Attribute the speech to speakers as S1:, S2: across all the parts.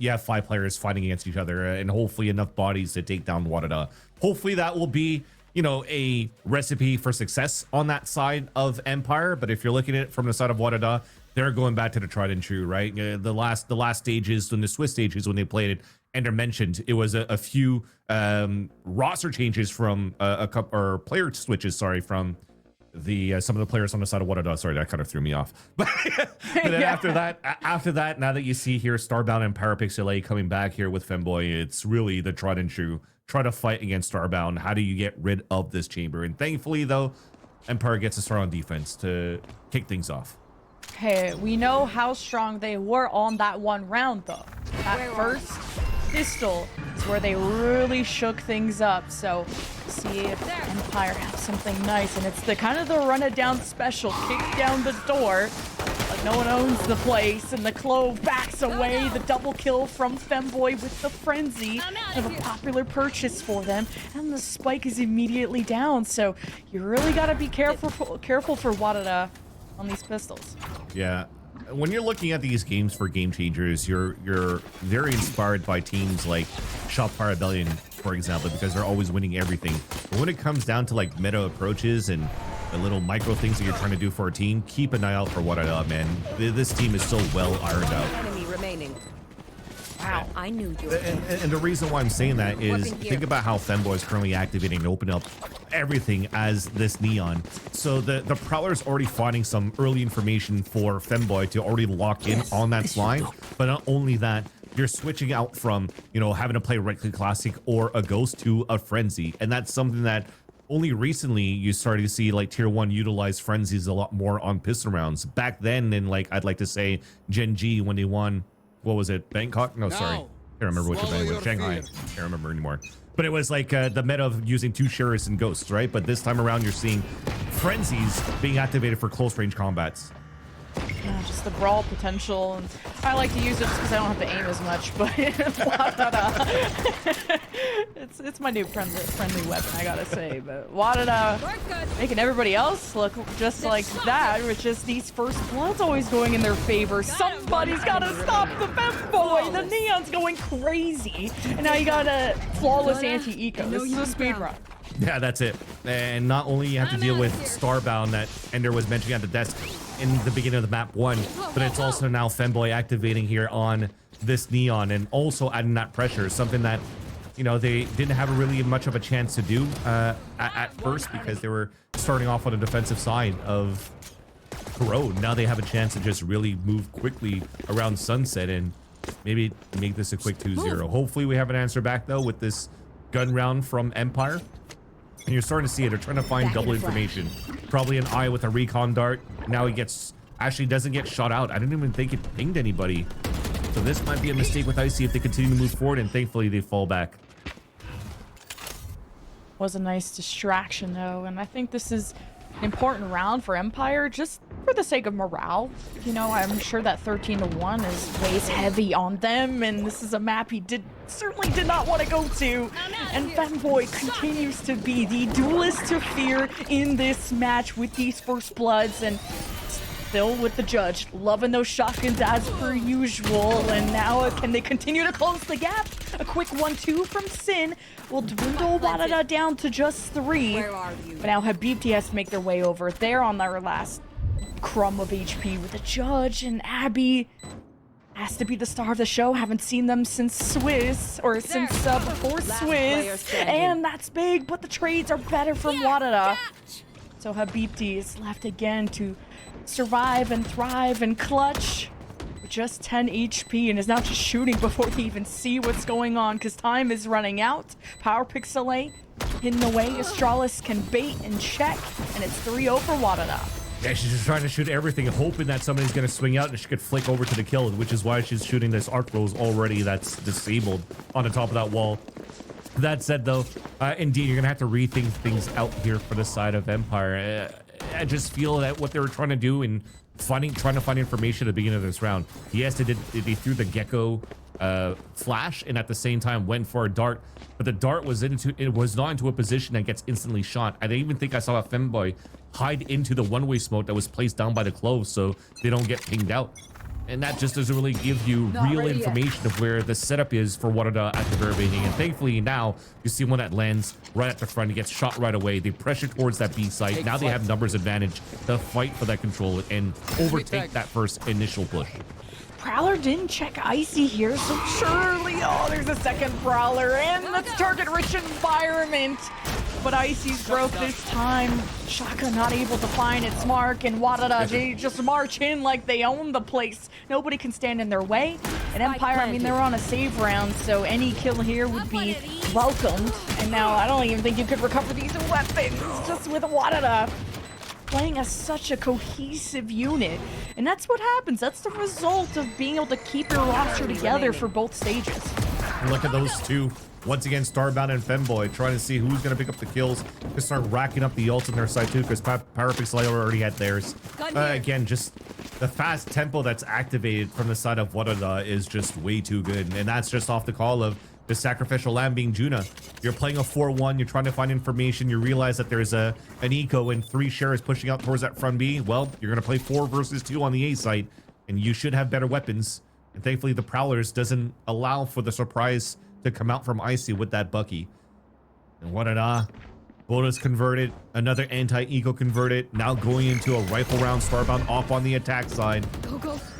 S1: you have 5 players fighting against each other, and hopefully enough bodies to take down WADA. Hopefully that will be, you know, a recipe for success on that side of Empire. But if you're looking at it from the side of WADA, they're going back to the tried and true, right? The last stages, when the Swiss stages, when they played it, Ender mentioned it was a few roster changes from a couple, or player switches, sorry, from the some of the players on the side of WADA. Sorry, that kind of threw me off. But then after that, now that you see here Starbound and PowerPixel coming back here with Femboy, it's really the tried and true. Try to fight against Starbound. How do you get rid of this chamber? And thankfully, though, Empire gets a start on defense to kick things off.
S2: Hey, we know how strong they were on that one round, though. That first pistol is where they really shook things up. So see if Empire has something nice, and it's the kind of the run it down special, kick down the door like no one owns the place, and the Clove backs away. The double kill from Femboy with the frenzy of a popular purchase for them, and the spike is immediately down. So you really got to be careful for WADA on these pistols.
S1: Yeah. When you're looking at these games for Game Changers, you're very inspired by teams like Shopify Rebellion, for example, because they're always winning everything. But when it comes down to like meta approaches and the little micro things that you're trying to do for a team, keep an eye out for WADA, man. This team is so well ironed out.
S3: Enemy remaining.
S2: Wow.
S3: I knew you.
S1: And the reason why I'm saying that is think about how Femboy is currently activating and open up everything as this Neon. So the Prowler's already finding some early information for Femboy to already lock in on that slide. But not only that, you're switching out from, you know, having to play Red Click Classic or a Ghost to a Frenzy. And that's something that only recently you started to see like tier 1 utilize frenzies a lot more on pistol rounds. Back then, in like, I'd like to say Gen G, when they won, what was it, Bangkok? No, sorry, can't remember which event it was. Shanghai, can't remember anymore. But it was like the meta of using 2 Sheriffs and Ghosts, right? But this time around, you're seeing frenzies being activated for close range combats.
S2: Yeah, just the brawl potential, and I like to use it because I don't have to aim as much, but it's my new friendly weapon, I gotta say. But WADA making everybody else look just like that, with just these first bloods always going in their favor. Somebody's gotta stop the Femboy. The Neon's going crazy, and now you got a flawless anti-eco. This is a speed run.
S1: Yeah, that's it. And not only you have to deal with Starbound that Ender was mentioning at the desk in the beginning of the map 1, but it's also now Femboy activating here on this Neon and also adding that pressure, something that, you know, they didn't have really much of a chance to do at first because they were starting off on the defensive side of Road. Now they have a chance to just really move quickly around Sunset and maybe make this a quick 2-0. Hopefully we have an answer back though with this gun round from Empire. And you're starting to see it. They're trying to find double information. Probably an eye with a recon dart. Now he actually doesn't get shot out. I didn't even think it pinged anybody. So this might be a mistake with Icy if they continue to move forward, and thankfully they fall back.
S2: Was a nice distraction though, and I think this is an important round for Empire just for the sake of morale. You know, I'm sure that 13-1 weighs heavy on them, and this is a map he certainly did not want to go to. And Femboy continues to be the duelist to fear in this match with these first bloods, and still with the judge loving those shotguns as per usual. And now can they continue to close the gap? A quick 1-2 from Sin will dwindle WADA down to just 3. But now Habibti has to make their way over there on their last crumb of HP with the judge, and Abby has to be the star of the show. Haven't seen them since Swiss, or since before Swiss, and that's big, but the trades are better from WADA. So Habibti is left again to survive and thrive and clutch with just 10 HP, and is now just shooting before we even see what's going on because time is running out. PowerPixel hidden away. Astralis can bait and check, and it's 3-0 for WADA.
S1: Yeah, she's just trying to shoot everything, hoping that somebody's going to swing out and she could flick over to the kill, which is why she's shooting this arc rose already that's disabled on the top of that wall. That said, though, indeed, you're going to have to rethink things out here for the side of Empire. I just feel that what they were trying to do in trying to find information at the beginning of this round, yes, they threw the Gecko flash and at the same time went for a dart, but the dart was not into a position that gets instantly shot. I didn't even think I saw a Femboy hide into the one-way smoke that was placed down by the Clove so they don't get pinged out. And that just doesn't really give you real information of where the setup is for WADA at the very beginning. And thankfully now you see one that lands right at the front. He gets shot right away. They pressure towards that B site. Now they have numbers advantage to fight for that control and overtake that first initial push.
S2: Prowler didn't check Icy here, so surely, oh, there's a second Prowler in the target-rich environment. But Icy's broke this time. Shaka not able to find its mark, and WADA, they just march in like they own the place. Nobody can stand in their way. And Empire, I mean, they're on a save round, so any kill here would be welcomed. And now I don't even think you could recover these weapons just with WADA playing as such a cohesive unit. And that's what happens. That's the result of being able to keep your roster together for both stages.
S1: Look at those two. Once again, Starbound and Femboy trying to see who's going to pick up the kills to start racking up the ults on their side too, because Powerpixel already had theirs. Again, just the fast tempo that's activated from the side of WADA is just way too good. And that's just off the call of the sacrificial lamb being Juna. You're playing a 4-1, you're trying to find information, you realize that there's an eco and 3 shares pushing out towards that front B. Well, you're going to play 4 versus 2 on the A site, and you should have better weapons. And thankfully, the Prowlers doesn't allow for the surprise to come out from Icy with that Bucky. And WADA, Boda's converted, another anti-eco converted, now going into a rifle round. Starbound off on the attack side.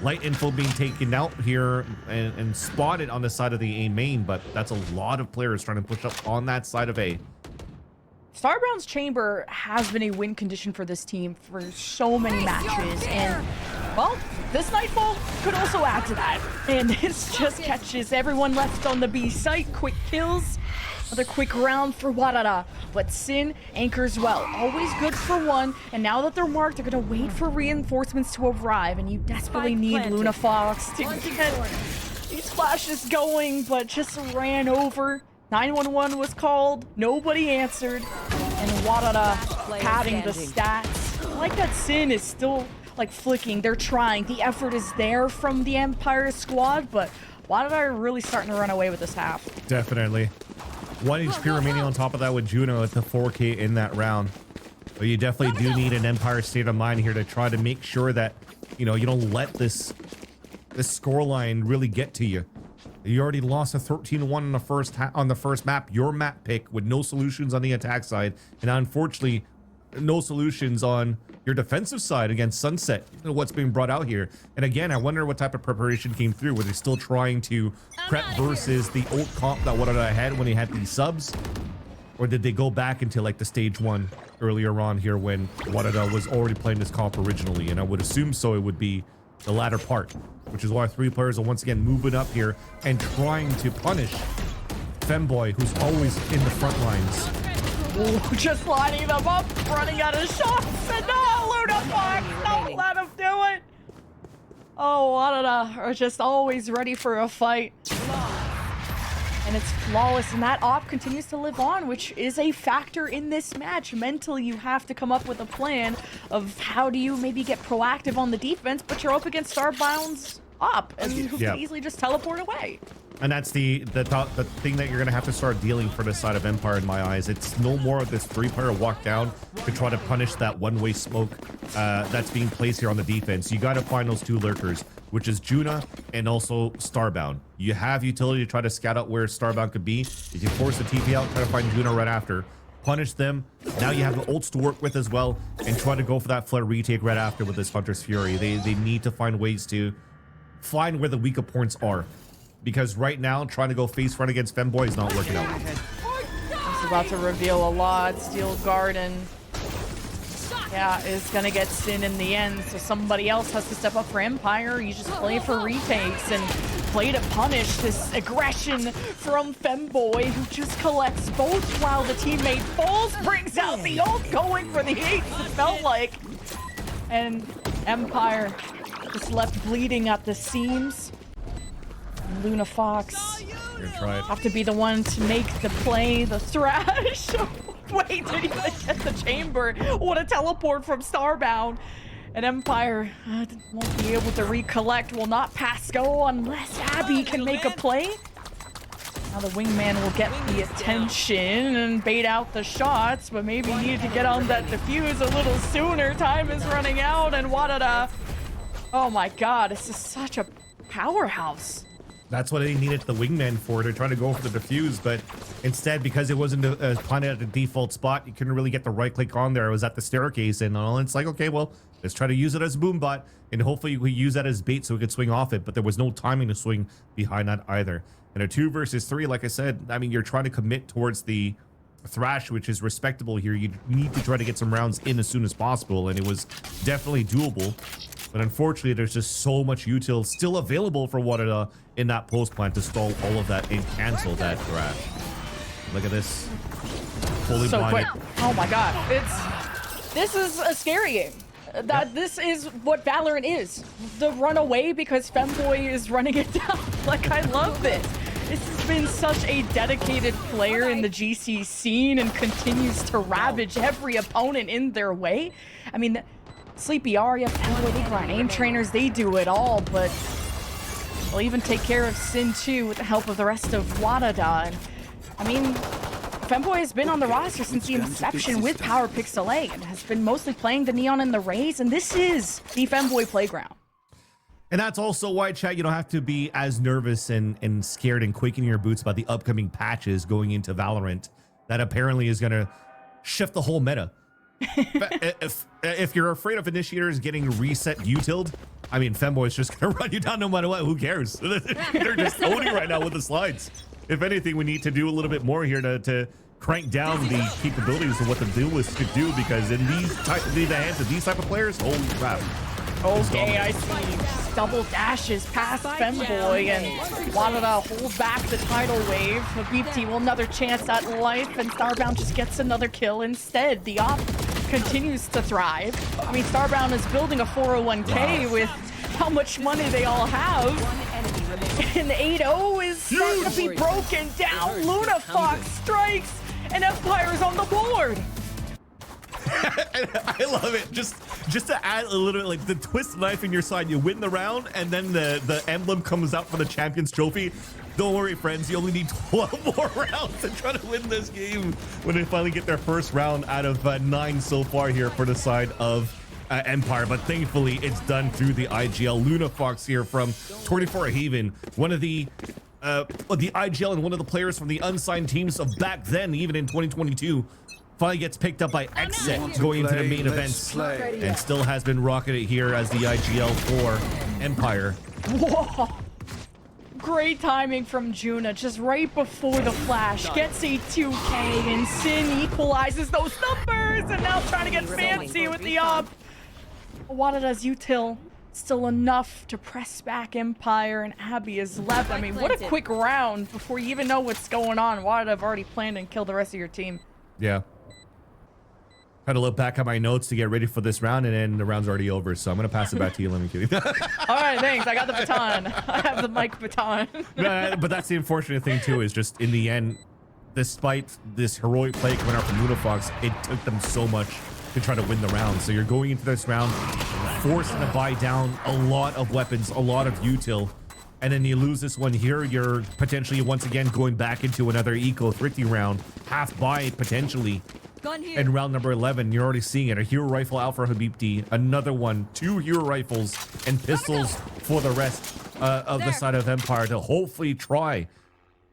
S1: Light info being taken out here and spotted on the side of the A main, but that's a lot of players trying to push up on that side of A.
S2: Starbound's Chamber has been a win condition for this team for so many matches, and well, this Nightfall could also add to that. And this just catches everyone left on the B site. Quick kills, another quick round for WADA, but Sin anchors well. Always good for one, and now that they're marked, they're gonna wait for reinforcements to arrive, and you desperately need Luna Fox to get these flashes going, but just ran over. 911 was called, nobody answered, and WADA padding the stats. I like that Sin is still like flicking, they're trying, the effort is there from the Empire squad, but WADA are really starting to run away with this half.
S1: Definitely. 1 HP remaining on top of that with Juno at the 4K in that round. But you definitely do need an Empire state of mind here to try to make sure that, you know, you don't let this scoreline really get to you. You already lost a 13-1 on the first map, your map pick, with no solutions on the attack side, and unfortunately, no solutions on your defensive side against Sunset. What's being brought out here, and again, I wonder what type of preparation came through. Were they still trying to prep versus the old comp that WADA had when they had these subs, or did they go back into like the stage 1 earlier on here when WADA was already playing this comp originally? And I would assume so. It would be the latter part, which is why 3 players are once again moving up here and trying to punish Femboy, who's always in the front lines.
S2: Ooh, just lining them up, running out of shots, and no, Luna Fox, don't let him do it. Oh, WADA are just always ready for a fight. And it's flawless, and that op continues to live on, which is a factor in this match. Mentally, you have to come up with a plan of how do you maybe get proactive on the defense, but you're up against Starbound's op, and who can easily just teleport away.
S1: And that's the thing that you're going to have to start dealing for this side of Empire in my eyes. It's no more of this 3-player walk down to try to punish that one-way smoke that's being placed here on the defense. You got to find those 2 lurkers, which is Juna and also Starbound. You have utility to try to scout out where Starbound could be. If you force the TP out, try to find Juna right after. Punish them. Now you have the ults to work with as well, and try to go for that flood retake right after with this Hunter's Fury. They need to find ways to find where the weaker points are, because right now trying to go face front against Femboy is not working out.
S2: It's about to reveal a lot. Steel Garden, yeah, is gonna get Sin in the end, so somebody else has to step up for Empire. You just play for retakes and play to punish this aggression from Femboy, who just collects both while the teammate falls, brings out the ult, going for the ace, it felt like. And Empire just left bleeding at the seams. Luna Fox have to be the one to make the play, the thrash. Wait, didn't even get the chamber. What a teleport from Starbound. And Empire won't be able to recollect, will not pass go unless Abby can make a play. Now the wingman will get the attention and bait out the shots, but maybe needed to get on that defuse a little sooner. Time is running out, and WADA Oh my god, this is such a powerhouse.
S1: That's what they needed the wingman for. They're trying to go for the defuse, but instead, because it wasn't planted at the default spot, you couldn't really get the right click on there. It was at the staircase and all. It's like, okay, well, let's try to use it as a boom bot, and hopefully we use that as bait so we could swing off it, but there was no timing to swing behind that either. And a 2 versus 3, like I said, I mean, you're trying to commit towards the Thrash, which is respectable here. You need to try to get some rounds in as soon as possible, and it was definitely doable. But unfortunately, there's just so much util still available for WADA in that post plant to stall all of that and cancel that Thrash. Look at this. Fully
S2: So
S1: blinded.
S2: quick. Oh my god. This is a scary game. This is what Valorant is. The runaway because Femboy is running it down. Like, I love this. This has been such a dedicated player in the GC scene and continues to ravage every opponent in their way. I mean, Sleepy Arya, Femboy, they grind aim trainers, they do it all, but they'll even take care of Sin 2 with the help of the rest of WADA. And I mean, Femboy has been on the roster since the inception with Power Pixel A and has been mostly playing the Neon and the Rays, and this is the Femboy playground.
S1: And that's also why, chat, you don't have to be as nervous and scared and quaking in your boots about the upcoming patches going into Valorant that apparently is going to shift the whole meta. if you're afraid of initiators getting reset utiled, I mean, Femboy's just going to run you down no matter what. Who cares? They're just owning right now with the slides. If anything, we need to do a little bit more here to crank down the capabilities of what the duelists could do, because in the hands of these type of players, holy crap.
S2: Okay, I see double dashes past Femboy, and WADA hold back the tidal wave. The VCT will another chance at life, and Starbound just gets another kill instead. The op continues to thrive. I mean, Starbound is building a 401k with how much money they all have. And 8-0 is starting to be broken down. Luna Fox strikes, and Empire's on the board.
S1: I love it. Just to add a little, like the twist knife in your side, you win the round, and then the emblem comes out for the Champions Trophy. Don't worry, friends. You only need 12 more rounds to try to win this game when they finally get their first round out of 9 so far here for the side of Empire. But thankfully, it's done through the IGL. Luna Fox here from 24 Haven, one of the IGL and one of the players from the unsigned teams of back then, even in 2022. Finally gets picked up by Xset going into the main events, and still has been rocketed here as the IGL for Empire.
S2: Whoa! Great timing from Juna, just right before the flash. Gets a 2K, and Sin equalizes those numbers, and now trying to get fancy with the op. WADA's util still enough to press back Empire, and Abby is left. I mean, what a quick round before you even know what's going on. WADA have already planned and killed the rest of your team.
S1: Yeah. Had to look back at my notes to get ready for this round, and then the round's already over, so I'm gonna pass it back to you. Let me kidding.
S2: All right, thanks. I got the baton. I have the mic baton.
S1: But that's the unfortunate thing too, is just in the end, despite this heroic play coming out from Luna Fox, it took them so much to try to win the round. So you're going into this round forced to buy down a lot of weapons, a lot of util, and then you lose this one here. You're potentially once again going back into another eco thrifty round, half buy potentially. In round number 11, you're already seeing it. A hero rifle out for Habibti, another one, 2 hero rifles and pistols for the rest of the side of Empire to hopefully try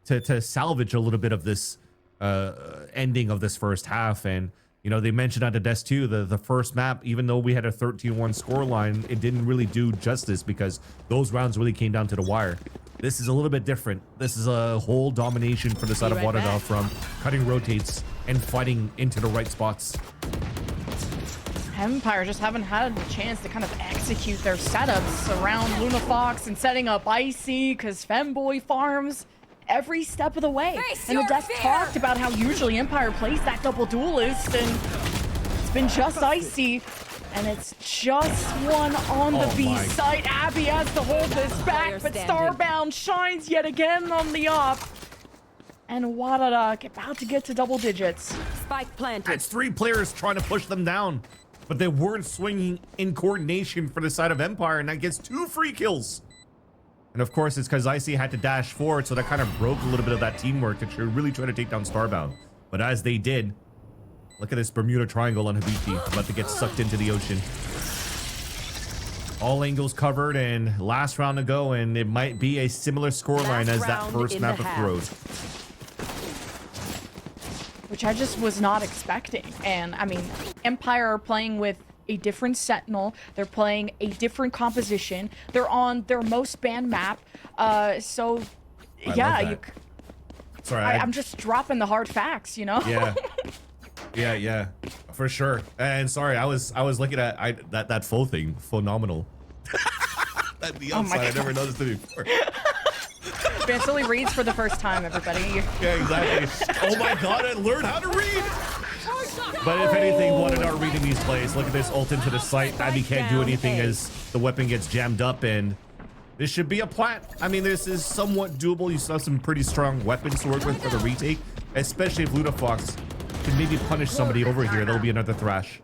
S1: to salvage a little bit of this ending of this first half. And you know, they mentioned on the desk too, the first map, even though we had a 13-1 scoreline, it didn't really do justice because those rounds really came down to the wire. This is a little bit different. This is a whole domination for the side of WADA from cutting rotates and fighting into the right spots.
S2: Empire just haven't had the chance to kind of execute their setups around Luna Fox and setting up Icy, because Femboy farms every step of the way. And the desk talked about how usually Empire plays that double duelist, and it's been just Icy. And it's just one on the B side. Abby has to hold this back, but Starbound shines yet again on the op. And WADA about to get to double digits.
S3: Spike planted.
S1: It's 3 players trying to push them down, but they weren't swinging in coordination for the side of Empire, and that gets 2 free kills. And of course, it's because Icy had to dash forward, so that kind of broke a little bit of that teamwork that should really try to take down Starbound. But as they did, look at this Bermuda Triangle on Habibti, about to get sucked into the ocean. All angles covered and last round to go, and it might be a similar scoreline as that first map of Throws.
S2: Which I just was not expecting. And I mean, Empire are playing with a different Sentinel. They're playing a different composition. They're on their most banned map. So yeah,
S1: Sorry,
S2: I'm just dropping the hard facts, you know?
S1: Yeah, for sure. And sorry, I was looking at that full thing, phenomenal. That neon sign, I never noticed it before.
S2: Vance only reads for the first time, everybody.
S1: Yeah, exactly. Oh my god, I learned how to read! But if anything, wanted our reading these plays. Look at this ult into the site. Abby can't do anything as the weapon gets jammed up, and this should be a plat. I mean, this is somewhat doable. You still have some pretty strong weapons to work with for the retake, especially if LunaFox can maybe punish somebody over here. That'll be another thrash.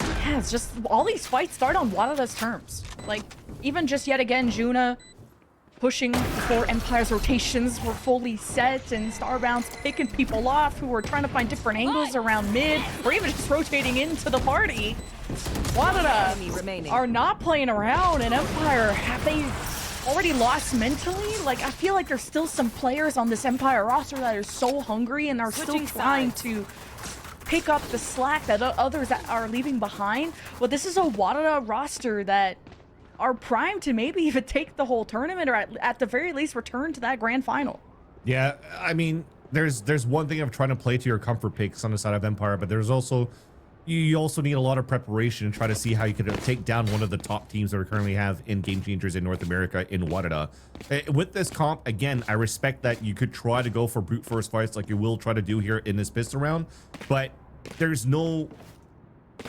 S2: Yeah, it's just all these fights start on WADA's terms. Like, even just yet again, Juna pushing before Empire's rotations were fully set, and Starbound's picking people off who were trying to find different angles around mid, or even just rotating into the party. WADA are not playing around, and Empire, have they already lost mentally? Like, I feel like there's still some players on this Empire roster that are so hungry and are still trying to pick up the slack that others that are leaving behind. Well, this is a WADA roster that are primed to maybe even take the whole tournament, or at the very least return to that grand final.
S1: Yeah, I mean, there's one thing of trying to play to your comfort picks on the side of Empire, but there's also you also need a lot of preparation and try to see how you could take down one of the top teams that we currently have in Game Changers in North America in WADA. With this comp, again, I respect that you could try to go for brute force fights like you will try to do here in this pistol round, but there's no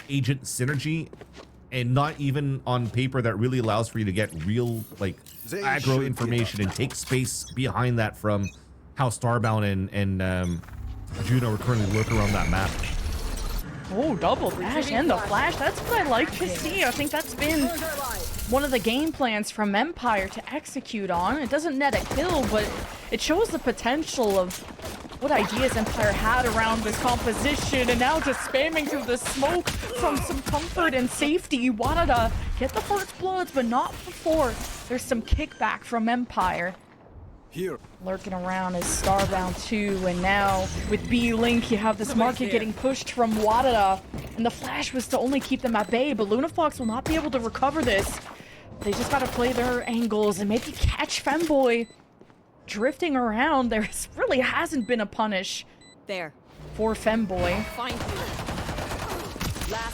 S1: agent synergy, and not even on paper that really allows for you to get real like aggro information and take space behind that from how Starbound and Juno are currently lurking around that map.
S2: Oh, double dash and the flash. That's what I like to see. I think that's been one of the game plans from Empire to execute on. It doesn't net a kill, but it shows the potential of what ideas Empire had around this composition, and now just spamming through the smoke from some comfort and safety. WADA get the first bloods, but not before there's some kickback from Empire.
S3: Here.
S2: Lurking around is Starbound 2, and now with B-Link, you have this market getting pushed from WADA, and the flash was to only keep them at bay, but LunaFox will not be able to recover this. They just gotta play their angles and maybe catch Femboy drifting around. There really hasn't been a punish
S4: there
S2: for Femboy.
S4: Find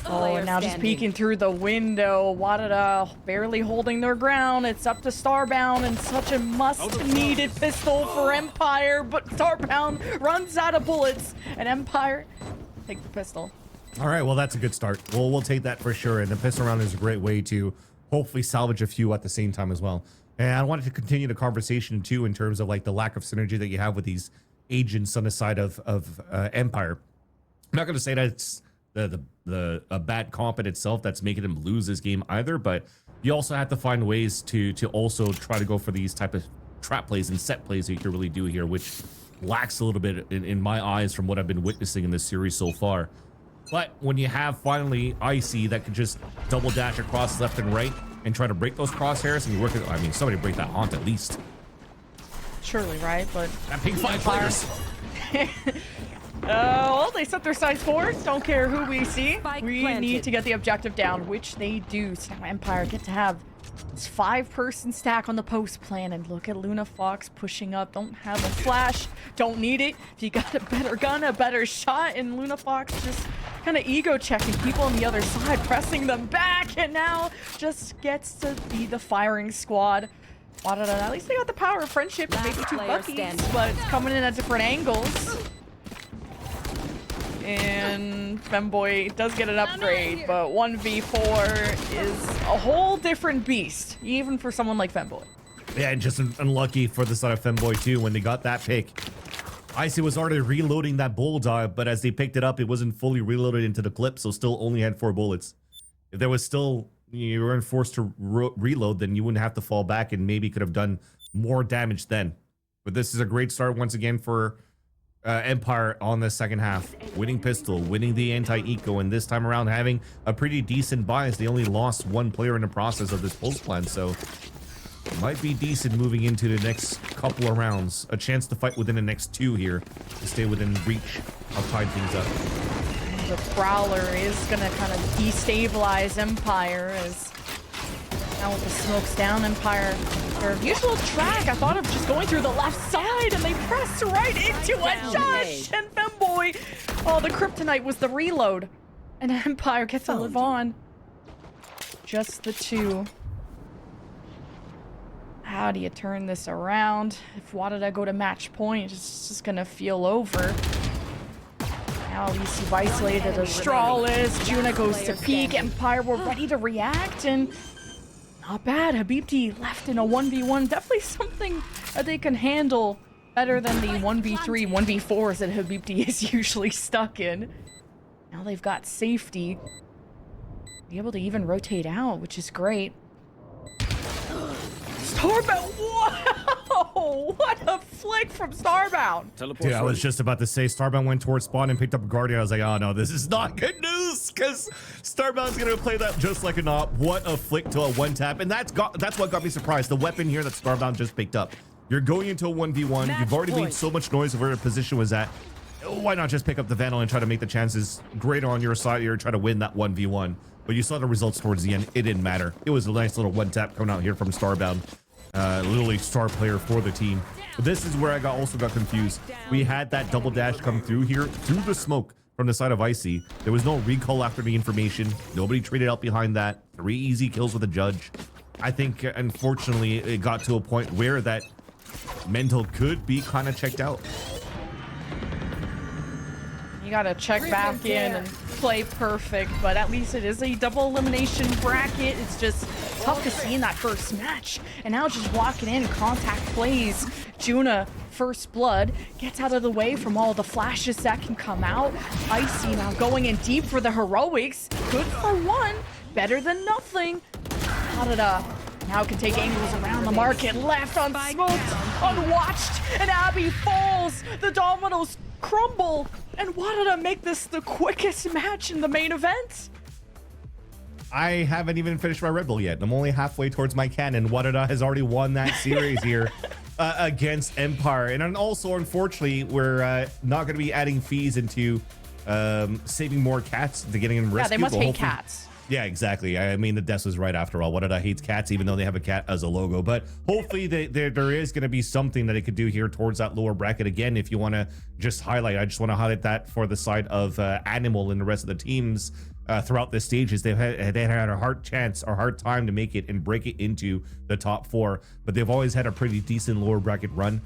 S2: Oh, and now just peeking through the window. WADA barely holding their ground. It's up to Starbound, and such a must-needed pistol for Empire, but Starbound runs out of bullets, and Empire take the pistol.
S1: All right, well, that's a good start. We'll take that for sure, and the pistol round is a great way to hopefully salvage a few at the same time as well. And I wanted to continue the conversation too in terms of like the lack of synergy that you have with these agents on the side of Empire. I'm not going to say that it's a bad comp in itself that's making them lose this game either, but you also have to find ways to also try to go for these type of trap plays and set plays that you can really do here, which lacks a little bit in my eyes from what I've been witnessing in this series so far. But when you have finally Icy that can just double dash across left and right and try to break those crosshairs, and you work it, I mean, somebody break that haunt at least.
S2: Surely, right? But
S1: that pink 5 players.
S2: Well, they set their sights forward. Don't care who we see. We need to get the objective down, which they do. So now Empire get to have this 5-person stack on the post plan, and look at LunaFox pushing up. Don't have a flash. Don't need it. If you got a better gun, a better shot, and LunaFox just kind of ego checking people on the other side, pressing them back, and now just gets to be the firing squad. At least they got the power of friendship and maybe 2 buckies, but it's coming in at different angles. And Femboy does get an upgrade, but 1v4 is a whole different beast, even for someone like Femboy.
S1: Yeah, and just unlucky for the side of Femboy too when they got that pick. Icy was already reloading that bulldog, but as they picked it up, it wasn't fully reloaded into the clip, so still only had 4 bullets. If there was still, you weren't forced to reload, then you wouldn't have to fall back and maybe could have done more damage then. But this is a great start once again for Empire on the second half, winning pistol, winning the anti-eco, and this time around having a pretty decent bias. They only lost one player in the process of this pulse plan, so might be decent moving into the next couple of rounds. A chance to fight within the next 2 here to stay within reach of tying things up.
S2: The Prowler is gonna kind of destabilize Empire as now with the smokes down, Empire, their usual track, I thought of just going through the left side, and they pressed right into it. Josh and Femboy. Oh, the kryptonite was the reload. And Empire gets to live on. Just the 2. How do you turn this around? If WADA go to match point, it's just gonna feel over. Now EC isolated as Strahl is. Juna goes to peek. Empire were ready to react, and not bad. Habibti left in a 1v1. Definitely something that they can handle better than the 1v3, 1v4s that Habibti is usually stuck in. Now they've got safety. Be able to even rotate out, which is great. Starbound! Whoa! What a flick from Starbound!
S1: Dude, I was just about to say Starbound went towards spawn and picked up a Guardian. I was like, oh no, this is not good news, because Starbound's gonna play that just like a op. What a flick to a 1-tap, and that's what got me surprised. The weapon here that Starbound just picked up. You're going into a 1v1. You've already made so much noise of where your position was at. Why not just pick up the Vandal and try to make the chances greater on your side here, try to win that 1v1? But you saw the results towards the end. It didn't matter. It was a nice little 1-tap coming out here from Starbound. Literally star player for the team. But this is where I also got confused. We had that double dash come through here, through the smoke from the side of Icy. There was no recall after the information. Nobody traded out behind that. 3 easy kills with a judge. I think, unfortunately, it got to a point where that mental could be kind of checked out.
S2: You gotta check back in and play perfect, but at least it is a double elimination bracket. It's just tough to see in that first match. And now just walking in, contact plays. Juna, first blood, gets out of the way from all the flashes that can come out. Icy now going in deep for the heroics. Good for 1, better than nothing. WADA now can take angles around the market. Left unsmoked, unwatched, and Abby falls. The dominoes crumble, and WADA make this the quickest match in the main event.
S1: I haven't even finished my Red Bull yet. I'm only halfway towards my cannon. WADA has already won that series here against Empire. And also, unfortunately, we're not going to be adding fees into saving more cats to getting them rescued.
S2: Yeah, they must hate cats.
S1: Yeah, exactly. I mean, the death was right after all. WADA hates cats, even though they have a cat as a logo. But hopefully there is going to be something that it could do here towards that lower bracket. Again, if you want to just highlight, I just want to highlight that for the side of Animal and the rest of the teams throughout the stages. They had a hard time to make it and break it into the top 4. But they've always had a pretty decent lower bracket run.